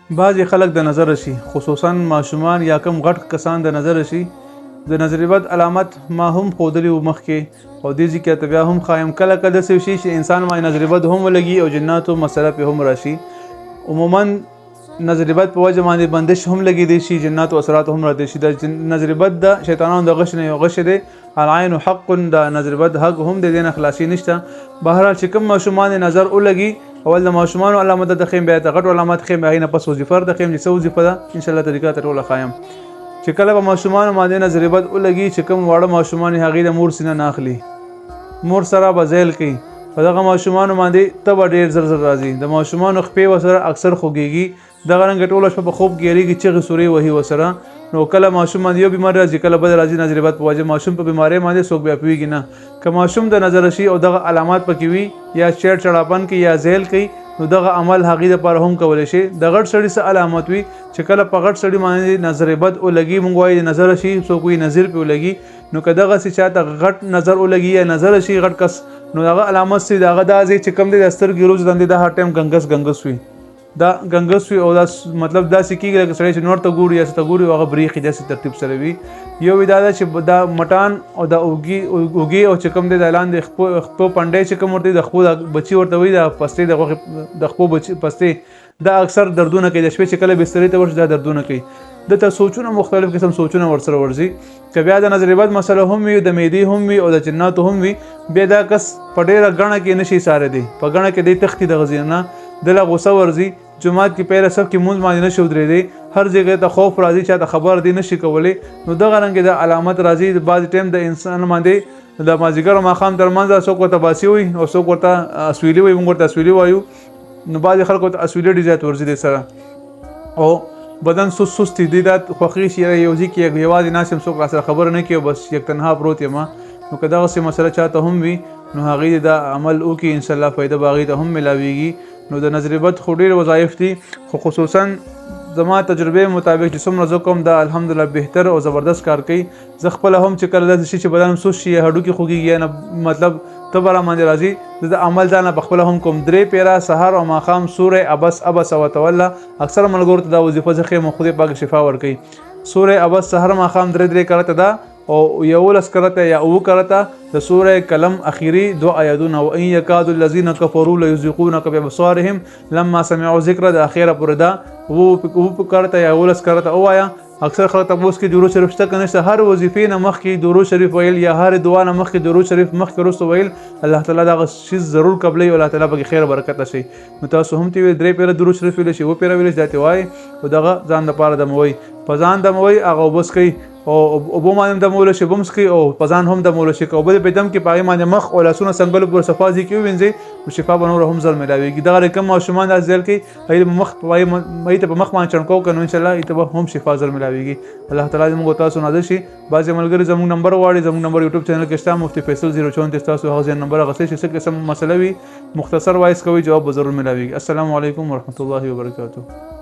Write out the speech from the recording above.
بعضې خلک د نظر شي، خصوصا ماشومان یا کم غټ کسان د نظر شي. د نظر بد علامت ما هم ښودلي وو مخکې، او دې ځای کې ته بیا هم ښایم کله کله داسې شي چې انسان باندې نظر بد هم ولګي او جناتو مسله پې هم راشي. عموما نظر بد په وجه باندې بندش هم لګېدی شي، جناتو اثرات هم راتی شي. د نظر بد د شیطانانو د غش نه یو غش دی، العین حق، د نظر بد حق هم د دې نه خلاصي نشته. بهرحال چې کوم ماشومان نظر ولګي، اول د ماشومانو علامت د خیم، بیا د غټو علامت خیم، هغې نه پس وظیفه د خیم چې څه وظیفه ده انشاءالله طریقه ته ټوله ښایم. چې کله به ماشومانو باندې نظر بد ولګي، چې کوم واړه ماشومان هغې د مور سینه نه اخلي، مور سره به ذیل کوي، په دغه ماشومانو باندې تبه ډېر زر زر راځي. د ماشومانو خپې ورسره اکثر خوږېږي، دغه رنګه ټوله شپه په خوب ګیرېږي، چغې سورې وهي ورسره. نو کله ماشوم باندې یو بیمار راځي، کله بل راځي نظر بد په وجه ماشوم په بیمارۍ باندې څوک بیا پوهېږي نه. که ماشوم د نظر شي او دغه علامات پکې وي، یا چیړ چړاپن کوي یا ذیل کوي، نو دغه عمل هغې دپاره هم کولی شي. د غټ سړي څه علامت وي چې کله په غټ سړي باندې نظر بد ولګي، مونږ وایي د نظر شي، څوک وایي نظر پې ولګي. نو که دغسې چاته غټ نظر ولګي یا نظر شي غټ کس، نو دغه علامت سي د هغه دا ځای چې کوم دی د سترګې روز باندې دا هر ټایم ګنګس وي، دا ګنګس وي، او دا مطلب داسې کېږي لکه سړی چې نور ته ګوري یا څه ته ګوري، هغه بریښي داسې ترتیب سره وي. یو دا ده چې دا مټان او دا اوږې او چې کوم دی د لاندې خپو پنډۍ چې کوم ورته د خپو د بچي ورته وایي، د پستې د غوښې د خپو پستې، دا اکثر دردونه کوي. د شپې چې کله بسترې ته ورشي دا دردونه کوي. دته سوچونه مختلف قسم سوچونه ورسره ورځي. که بیا د نظر بد مسله هم وي، د معدې هم وي او د جناتو هم وي، بیا دا کس په ډېره ګڼه کې نشي سارېدی، په ګڼه کې دی تښتي دغه ځای نه، دله غوسه ورځي، جومات کې پیله صف کې مونځ باندې نشي ودرېدی، هر ځای ته خوف راځي، چاته خبر دی نشي کولی. نو دغه رنګې د علامت راځي. بعضې ټایم د انسان باندې د مازدیګر او ماښام ترمنځ څوک ورته باسي وي او څوک ورته اسویلي وي، مونږ ورته اسویلي وایو. نو بعضې خلکو ته اسویلي ډېر زیات ورځي دی سره، او بدن سست دی، دا خوښي شي یو ځای کې یوازې ناست یم، څوک راسره خبره نه کوي، بس یک تنها پروت یم. نو که دغسې مسله چاته هم وي، نو هغې دا عمل وکړي، انشاءالله فایده به هغې ته هم میلاویږي. نو د نظر بد خو ډېر وظایف دي، خو خصوصا زما تجربې مطابق چې څومره زه کوم دا الحمدلله بهتر او زبردست کار کوي. زه خپله هم چې کله داسې شي چې بدن سست شي یا هډوکي خوږېږي یا نه مطلب تبه را باندې راځي، زه د عمل ځانه پخپله هم کوم. 3 پیره سهار او ماښام سوره عبس وتولى، اکثر ملګرو ته دا وظیفه زه ښیم، خدای پاک شفا ورکوي. سوره عبس سهار ماښام 3 کرته ده، او 11 کرته یا 9 کرته د سوره قلم اخیری 2 آیاتونه، وان یکاد الذین کفروا لیزیقونک بابصارهم لما سمعوا ذکر د اخیره پورې ده، و کرته یا 11 کرته اوایا. اکثر خلک تاسو کې درود شریف شته کنه، هر وظیفې نه مخکې درود شریف ویل یا هر دعا نه مخکې درود شریف مخکې وروسته ویل، الله تعالی دا شی ضرور قبلې او الله تعالی به خیر برکت شي. نو تاسو هم تی 3 پیره درود شریف ویل شي، و پیره ویل شي، وای او دغه ځان لپاره دموي، په ځان دموي هغه وبس کوي، او بو باندې دمول شي بمس کوي، او په ځان هم دمول شي، او بل په دم کې پای باندې مخ او لاسونه څنګه پر صفازي کې وینځي، او شفا بنور هم زل ملاويږي. دغه رقم ماشومان د ځل کې ایله مخ پای مې ته په مخ باندې چړکو کنو، ان شاء الله ایته هم شفا زل ملاويږي. الله تعالی موږ تاسو نازل شي. بعضی ملګری زموږ نمبر واړي، زموږ نمبر یوټیوب چینل کې شته، مفتی فیصل 034 تاسو هغه نمبر غسې چې څه قسم مسله وي مختصر وایس کوي، جواب ضرور ملاويږي. السلام علیکم ورحمت الله وبرکاته.